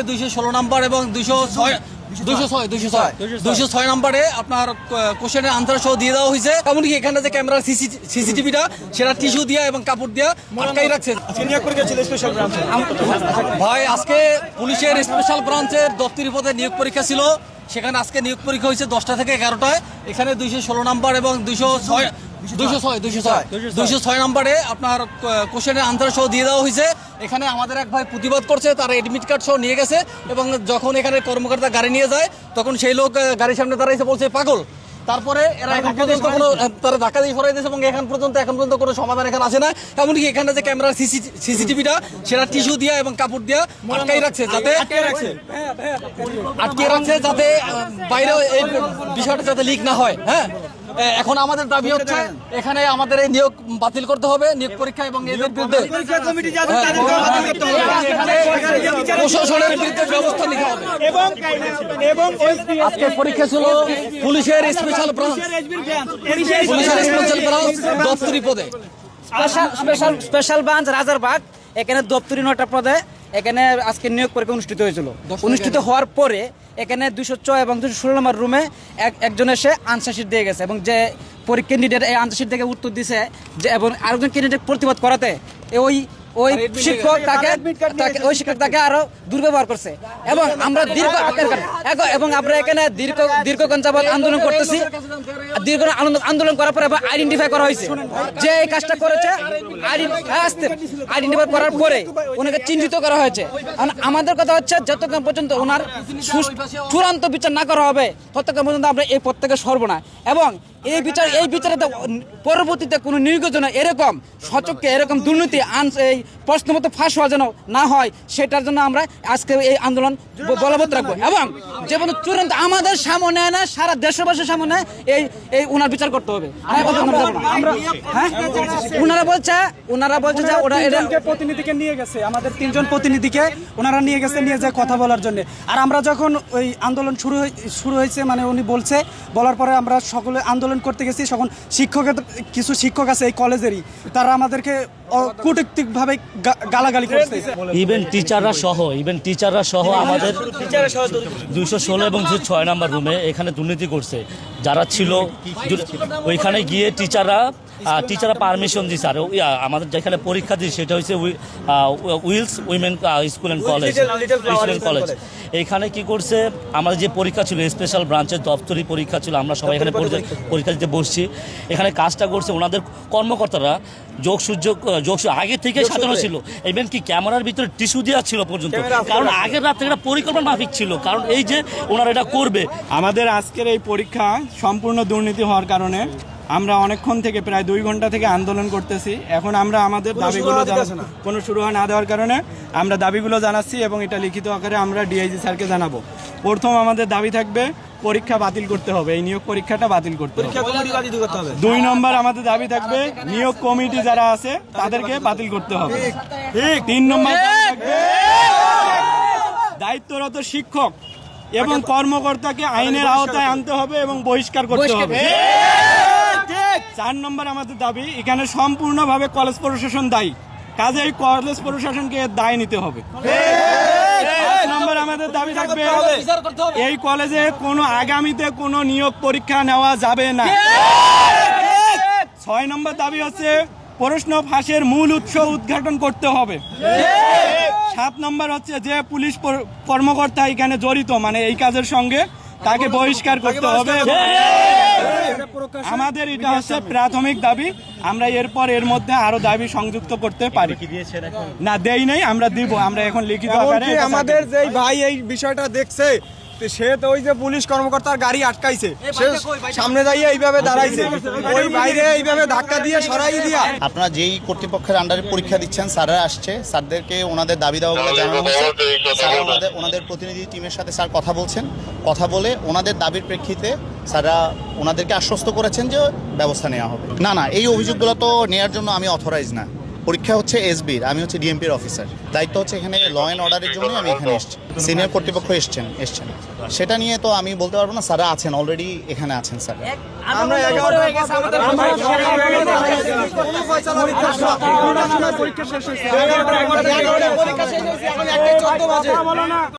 216 number এবং 206 নাম্বারে আপনার কোশ্চেনের আনসার সহ দিয়ে দেওয়া হয়েছে। এমনকি এখানে যে ক্যামেরার সিসিটিভিটা সেটা টিস্যু দিয়া এবং কাপড় দিয়া আটকাই রাখছে। ভাই আজকে পুলিশের স্পেশাল ব্রাঞ্চের দপ্তরি পদে নিয়োগ পরীক্ষা ছিল। সেখানে আজকে নিয়োগ পরীক্ষা হয়েছে 10টা থেকে 11টায়। এখানে 216 নাম্বার এবং 206 নাম্বারে আপনার কোশ্চেনের আনসার সহ দিয়ে দেওয়া হয়েছে। এখানে আমাদের এক ভাই প্রতিবাদ করছে, তারা এডমিট কার্ড সহ নিয়ে গেছে এবং যখন এখানে কর্মকর্তা গাড়ি নিয়ে যায় তখন সেই লোক গাড়ির সামনে দাঁড়াইছে, বলছে পাগল। তারপরে এরা এখন পর্যন্ত কোনো তারা ধাক্কা দিয়ে সরাই দিয়েছে এবং এখন পর্যন্ত কোনো সমাধান এখানে আসে না। এমনকি এখানে যে ক্যামেরার সিসিটিভিটা সেটা টিস্যু দিয়া এবং কাপড় দিয়া আটকাই রাখছে, যাতে আটকে রাখছে যাতে বাইরে এই বিষয়টা যাতে লিক না হয়। হ্যাঁ, এখন আমাদের দাবি হচ্ছে এখানে আমাদের এই নিয়োগ বাতিল করতে হবে, নিয়োগ পরীক্ষা, এবং এদের বিরুদ্ধে প্রশাসনের বিরুদ্ধে ব্যবস্থা নিতে হবে। আজকে পরীক্ষা ছিল পুলিশের স্পেশাল ব্রাঞ্চ দপ্তরি পদে, স্পেশাল ব্রাঞ্চ রাজারবাগ। এখানে দপ্তরি 9টা পদে এখানে আজকে নিয়োগ পরীক্ষা অনুষ্ঠিত হয়েছিল। অনুষ্ঠিত হওয়ার পরে এখানে 206 এবং 216 নম্বর রুমে একজন এসে আনসার শিট দিয়ে গেছে এবং যে ক্যান্ডিডেট এই আনসার শিট থেকে উত্তর দিছে যে এবং আরেকজন ক্যান্ডিডেট প্রতিবাদ করাতে ওই শিক্ষক তাকে আরো দুর্ব্যবহার করছে এবং আমরা আমরা এখানে দীর্ঘক্ষণ যাবত আন্দোলন করতেছি। আন্দোলন করার পরে আইডেন্টিফাই করা হয়েছে যে এই কাজটা করেছে। আইডেন্টিফাই করার পরে ওনাকে চিহ্নিত করা হয়েছে। আমাদের কথা হচ্ছে যতক্ষণ পর্যন্ত ওনার চূড়ান্ত বিচার না করা হবে ততক্ষণ পর্যন্ত আমরা এই পদ থেকে সরব না। এবং এই বিচারে পরবর্তীতে কোনো নির্বাচনে এরকম সচক্ষে এরকম দুর্নীতি এই প্রশ্ন মতো ফাঁস হওয়া যেন না হয়, সেটার জন্য আমরা আজকে এই আন্দোলন বলবৎ রাখবো। এবং যে কোনো চূড়ান্ত আমাদের সামনে না সারা দেশবাসীর সামনে এই ওনার বিচার করতে হবে। ওনারা বলছে যে ওরা প্রতিনিধিকে নিয়ে গেছে, আমাদের 3জন প্রতিনিধিকে ওনারা নিয়ে গেছে, নিয়ে যায় কথা বলার জন্য। আর আমরা যখন ওই আন্দোলন শুরু হয়েছে মানে উনি বলার পরে আমরা সকলে আন্দোলন করতে গেছি, তখন কিছু শিক্ষক আছে এই কলেজেরই, তারা আমাদেরকে কূটনৈতিকভাবে গালাগালি করছে। ইভেন টিচাররা সহ আমাদের 216 এবং 206 নাম্বার রুমে এখানে দুর্নীতি করছে যারা ছিল। ওইখানে গিয়ে টিচাররা পারমিশন দিচ্ছে। আর আমাদের যেখানে পরীক্ষা দিই সেটা হচ্ছে Wills women school and college. এখানে কি করছে, আমাদের যে পরীক্ষা ছিল স্পেশাল ব্রাঞ্চের দপ্তরি পরীক্ষা ছিল, আমরা সবাই এখানে পরীক্ষা দিতে বসছি। এখানে কাজটা করছে ওনাদের কর্মকর্তারা যোগ আগে থেকে সাজানো ছিল। ইভেন কি ক্যামেরার ভিতরে টিস্যু দেওয়া ছিল পর্যন্ত, কারণ আগের রাত থেকে এটা পরিকল্পনা মাফিক ছিল, কারণ এই যে ওনারা এটা করবে। আমাদের আজকের এই পরীক্ষা সম্পূর্ণ দুর্নীতি হওয়ার কারণে আমরা অনেকক্ষণ থেকে প্রায় 2 ঘন্টা থেকে আন্দোলন করতেছি। এখন আমরা আমাদের দাবিগুলো কোনো শুরু না দেওয়ার কারণে আমরা দাবিগুলো জানাচ্ছি এবং এটা লিখিত আকারে আমরা ডিআইজি স্যারকে জানাবো। প্রথম আমাদের দাবি থাকবে পরীক্ষা বাতিল করতে হবে, এই নিয়োগ পরীক্ষাটা বাতিল করতে হবে। 2 নম্বর আমাদের দাবি থাকবে নিয়োগ কমিটি যারা আছে তাদেরকে বাতিল করতে হবে। 3 নম্বর থাকবে দায়িত্বরত শিক্ষক এবং কর্মকর্তাকে আইনের আওতায় আনতে হবে এবং বহিষ্কার করতে হবে। 4 নম্বর আমাদের দাবি, এখানে সম্পূর্ণভাবে কলেজ প্রশাসন দায়ী, কাজেই কলেজ প্রশাসনকে দায় নিতে হবে। 5 নম্বর আমাদের দাবি থাকবে এই কলেজে আগামীতে কোনো নিয়োগ পরীক্ষা নেওয়া যাবে না। 6 নম্বর দাবি হচ্ছে প্রশ্ন ফাঁসের মূল উৎস উদ্ঘাটন করতে হবে। 7 নম্বর হচ্ছে যে পুলিশ কর্মকর্তা এখানে জড়িত মানে এই কাজের সঙ্গে তাকে বহিষ্কার করতে হবে। আমাদের এটা হচ্ছে প্রাথমিক দাবি। আমরা এর মধ্যে আরো দাবি সংযুক্ত করতে পারি না, দেই নাই, আমরা দিব। আমরা এখন লিখিত আকারে আমাদের যে ভাই এই বিষয়টা দেখছে সে তো ওই যে পুলিশ কর্মকর্তার গাড়ি আটকাইছে, সে সামনে দাঁড়িয়ে এইভাবে দাঁড়াইছে, ওই বাইরে এইভাবে ধাক্কা দিয়ে সরাই দিয়া। আপনারা যেই কর্তৃপক্ষের আন্ডারে পরীক্ষা দিচ্ছেন স্যাররা আসছে, স্যারদেরকে ওনাদের দাবি দেওয়াগুলো জানানো হয়েছে। স্যার ওনাদের প্রতিনিধি টিমের সাথে স্যার কথা বলছেন, কথা বলে ওনাদের দাবির প্রেক্ষিতে স্যাররা ওনাদেরকে আশ্বস্ত করেছেন যে ব্যবস্থা নেওয়া হবে। না, এই অভিযোগগুলো তো নেওয়ার জন্য আমি অথরাইজ না। পরীক্ষা হচ্ছে এসবির, আমি হচ্ছে ডিএমপির অফিসার, দায়িত্ব হচ্ছে এখানে ল অ্যান্ড অর্ডারের জন্য আমি এখানে এসেছি। সিনিয়র কর্তৃপক্ষ এসছেন, সেটা নিয়ে তো আমি বলতে পারবো না। স্যাররা আছেন, অলরেডি এখানে আছেন স্যার। আমরা